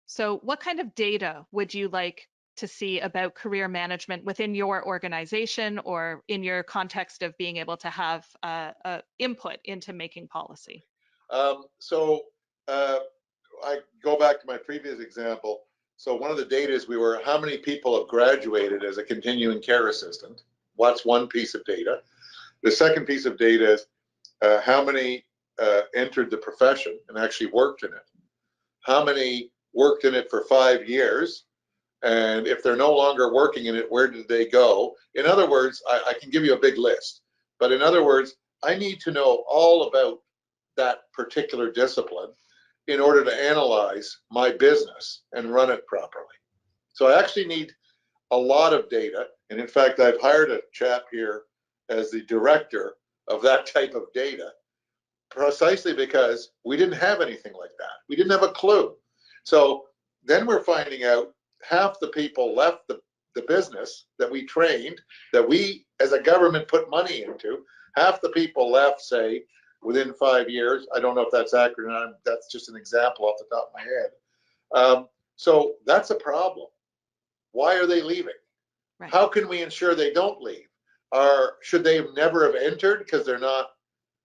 So what kind of data would you like to see about career management within your organization or in your context of being able to have input into making policy? I go back to my previous example. So one of the data is how many people have graduated as a continuing care assistant? What's one piece of data? The second piece of data is how many entered the profession and actually worked in it? How many worked in it for 5 years? And if they're no longer working in it, where did they go? In other words, I can give you a big list, but in other words, I need to know all about that particular discipline in order to analyze my business and run it properly. So I actually need a lot of data. And in fact, I've hired a chap here as the director of that type of data, precisely because we didn't have anything like that. We didn't have a clue. So then we're finding out half the people left the business that we trained, that we as a government put money into. Half the people left, say, within 5 years. I don't know if that's accurate or not. That's just an example off the top of my head. So that's a problem. Why are they leaving? Right. How can we ensure they don't leave? Should they never have entered because they're not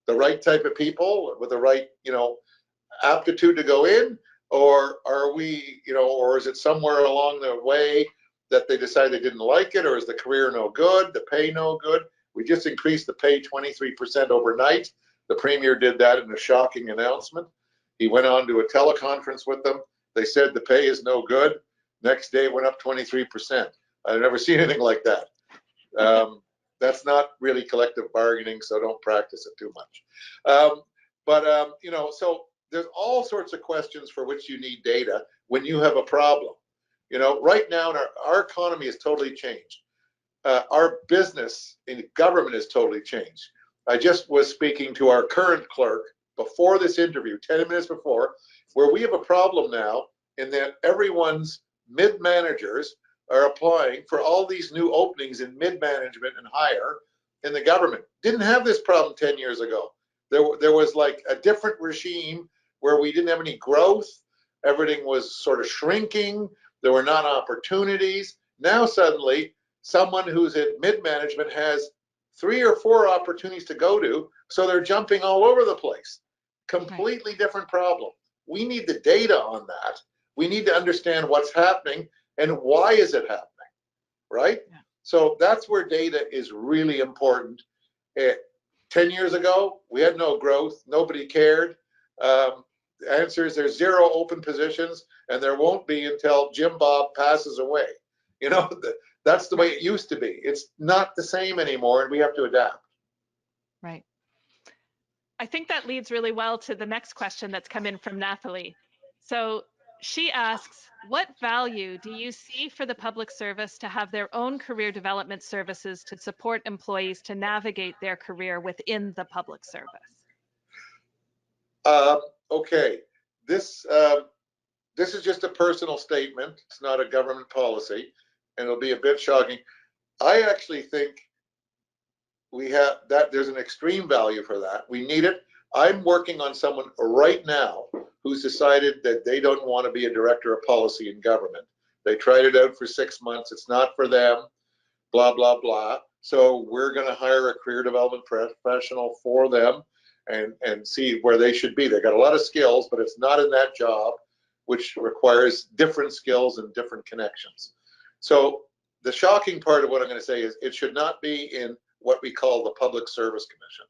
the right type of people with the right, aptitude to go in? Or are we, or is it somewhere along the way that they decided they didn't like it? Or is the career no good, the pay no good? We just increased the pay 23% overnight. The premier did that in a shocking announcement. He went on to a teleconference with them. They said the pay is no good. Next day it went up 23%. I've never seen anything like that. That's not really collective bargaining, so don't practice it too much. So there's all sorts of questions for which you need data when you have a problem. Right now our economy has totally changed. Our business in government has totally changed. I just was speaking to our current clerk before this interview, 10 minutes before, where we have a problem now in that everyone's mid-managers are applying for all these new openings in mid-management and higher in the government. Didn't have this problem 10 years ago. There was like a different regime where we didn't have any growth. Everything was sort of shrinking. There were not opportunities. Now suddenly, someone who's at mid-management has 3 or 4 opportunities to go to, so they're jumping all over the place. Completely different problem. We need the data on that. We need to understand what's happening and why is it happening, right? Yeah. So that's where data is really important. 10 years ago, we had no growth. Nobody cared. The answer is there's 0 open positions, and there won't be until Jim Bob passes away. That's the way it used to be. It's not the same anymore, and we have to adapt. Right. I think that leads really well to the next question that's come in from Nathalie. So she asks, what value do you see for the public service to have their own career development services to support employees to navigate their career within the public service? Okay, this is just a personal statement. It's not a government policy, and it'll be a bit shocking. I actually think we have that. There's an extreme value for that. We need it. I'm working on someone right now who's decided that they don't want to be a director of policy in government. They tried it out for 6 months. It's not for them, blah, blah, blah. So we're going to hire a career development professional for them and see where they should be. They got a lot of skills, but it's not in that job. which requires different skills and different connections. So the shocking part of what I'm going to say is it should not be in what we call the Public Service Commission.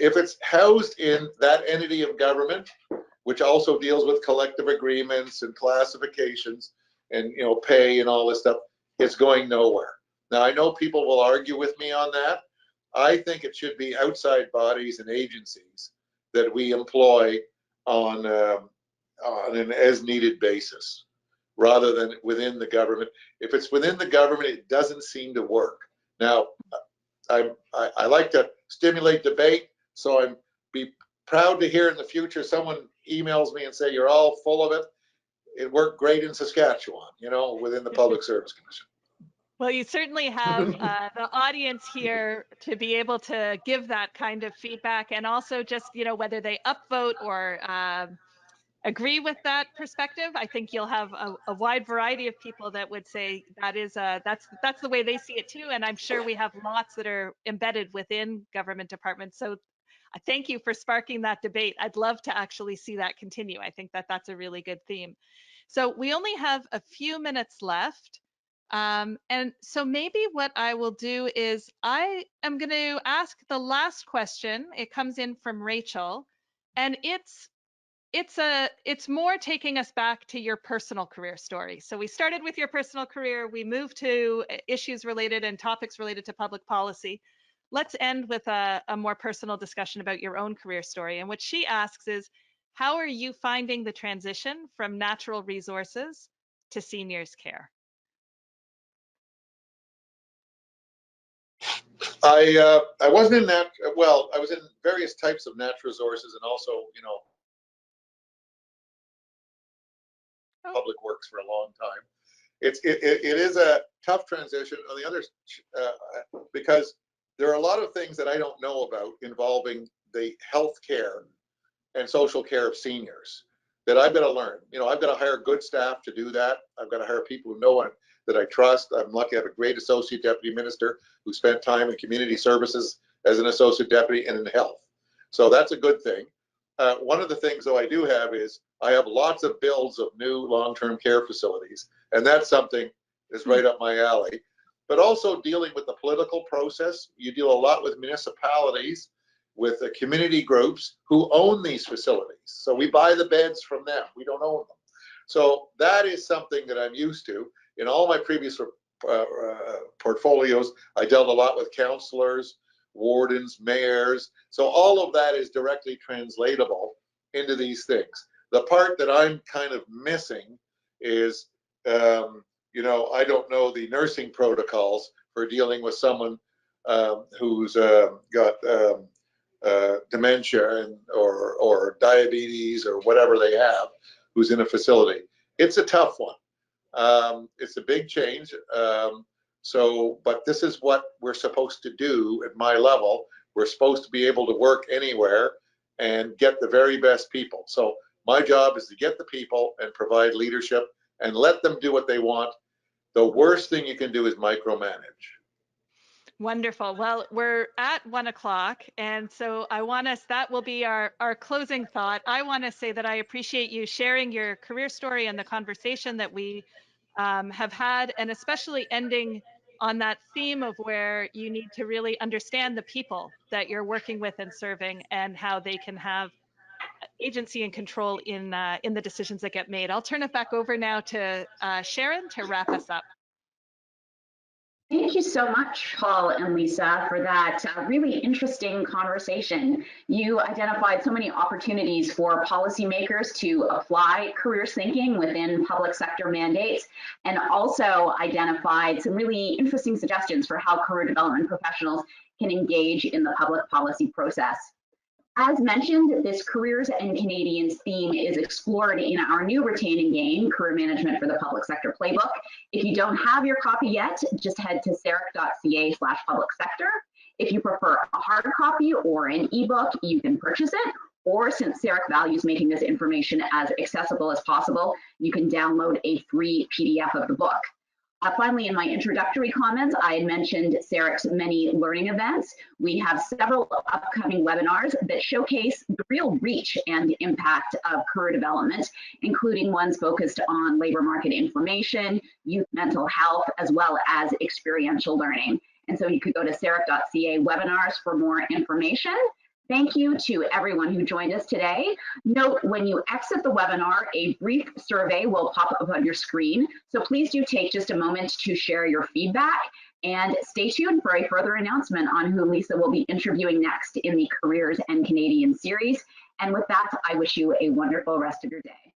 If it's housed in that entity of government, which also deals with collective agreements and classifications and pay and all this stuff, it's going nowhere. Now, I know people will argue with me on that. I think it should be outside bodies and agencies that we employ on an as-needed basis, rather than within the government. If it's within the government, it doesn't seem to work. Now, I like to stimulate debate, so I'm be proud to hear in the future someone emails me and say, you're all full of it. It worked great in Saskatchewan, within the Public Service Commission. Well, you certainly have the audience here to be able to give that kind of feedback, and also just, whether they upvote or agree with that perspective. I think you'll have a wide variety of people that would say that is that's the way they see it too. And I'm sure we have lots that are embedded within government departments. So I thank you for sparking that debate. I'd love to actually see that continue. I think that that's a really good theme. So we only have a few minutes left. And so maybe what I will do is I am going to ask the last question. It comes in from Rachel, and it's more taking us back to your personal career story. So we started with your personal career, we moved to issues related and topics related to public policy. Let's end with a more personal discussion about your own career story. And what she asks is, how are you finding the transition from natural resources to seniors care? I wasn't in that, well, I was in various types of natural resources and also, public works for a long time. It is a tough transition on the other, because there are a lot of things that I don't know about involving the health care and social care of seniors that I've got to learn. I've got to hire good staff to do that. I've got to hire people who know that I trust. I'm lucky I have a great associate deputy minister who spent time in community services as an associate deputy and in health. So that's a good thing. One of the things, though, I do have is I have lots of builds of new long-term care facilities, and that's something that's right up my alley. But also dealing with the political process. You deal a lot with municipalities, with the community groups who own these facilities. So we buy the beds from them. We don't own them. So that is something that I'm used to. In all my previous portfolios, I dealt a lot with councillors, wardens, mayors. So all of that is directly translatable into these things. The part that I'm kind of missing is, I don't know the nursing protocols for dealing with someone who's got dementia or diabetes or whatever they have, who's in a facility. It's a tough one. It's a big change. But this is what we're supposed to do at my level. We're supposed to be able to work anywhere and get the very best people. So my job is to get the people and provide leadership and let them do what they want. The worst thing you can do is micromanage. Wonderful. Well, we're at 1 o'clock. And so that will be our closing thought. I want to say that I appreciate you sharing your career story and the conversation that we have had, and especially ending on that theme of where you need to really understand the people that you're working with and serving and how they can have agency and control in the decisions that get made. I'll turn it back over now to Sharon to wrap us up. Thank you so much, Paul and Lisa, for that really interesting conversation. You identified so many opportunities for policymakers to apply careers thinking within public sector mandates, and also identified some really interesting suggestions for how career development professionals can engage in the public policy process. As mentioned, this Careers and Canadians theme is explored in our new Retain and Gain Career Management for the Public Sector Playbook. If you don't have your copy yet, just head to ceric.ca/public sector. If you prefer a hard copy or an ebook, you can purchase it. Or since CERIC values making this information as accessible as possible, you can download a free PDF of the book. Finally, in my introductory comments, I had mentioned CERIC's many learning events. We have several upcoming webinars that showcase the real reach and impact of career development, including ones focused on labor market information, youth mental health, as well as experiential learning. And so you could go to ceric.ca webinars for more information. Thank you to everyone who joined us today. Note, when you exit the webinar, a brief survey will pop up on your screen. So please do take just a moment to share your feedback, and stay tuned for a further announcement on who Lisa will be interviewing next in the Careers and Canadian series. And with that, I wish you a wonderful rest of your day.